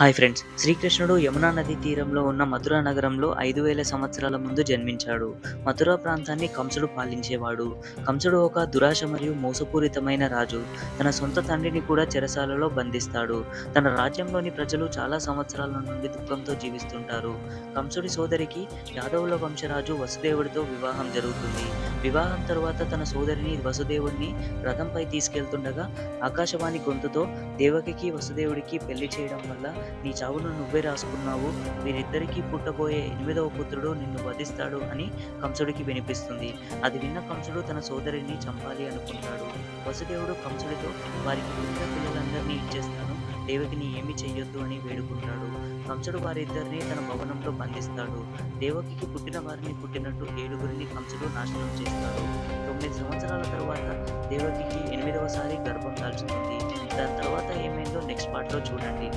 Hi friends! శ్రీకృష్ణుడు యమునా నదీ తీరంలో ఉన్న మథుర నగరంలో 5000 సంవత్సరాల ముందు జన్మించాడు. మథుర ప్రాంతాన్ని కంసుడు పాలించేవాడు. కంసుడు ఒక దురాశ మరియు మోసపూరితమైన రాజు. తన సొంత తండ్రిని కూడా చెరసాలలో బంధిస్తాడు. తన రాజ్యంలోని ప్రజలు చాలా సంవత్సరాల నుండి దుఃఖంతో జీవిస్తుంటారు. కంసుడి సోదరికి యాదవుల వంశరాజు వసుదేవుడితో వివాహం జరుగుతుంది. వివాహం తరువాత తన సోదరిని వసుదేవుడిని రథంపై తీసుకెళ్తుండగా ఆకాశవాణి గొంతుతో దేవకికి వసుదేవుడికి పెళ్లి చేయడం వల్ల నీ చావును నువ్వే రాసుకున్నావు. వీరిద్దరికీ పుట్టబోయే 8వ పుత్రుడు నిన్ను వధిస్తాడు అని కంసుడికి వినిపిస్తుంది. అది విన్న కంసుడు తన సోదరిని చంపాలి అనుకుంటాడు. వసుదేవుడు కంసుడితో వారికి పుట్టిన పిల్లలందరినీ ఇచ్చేస్తాను, దేవకిని ఏమీ చెయ్యొద్దు అని వేడుకుంటాడు. కంసుడు వారిద్దరిని తన భవనంలో బంధిస్తాడు. దేవకికి పుట్టిన వారిని పుట్టినట్టు 7గురిని కంసుడు నాశనం చేస్తాడు. 9 సంవత్సరాల తరువాత దేవకికి 8వసారి గర్భం దాల్చుతుంది. దాని తర్వాత ఏమైందో నెక్స్ట్ పార్ట్లో చూడండి.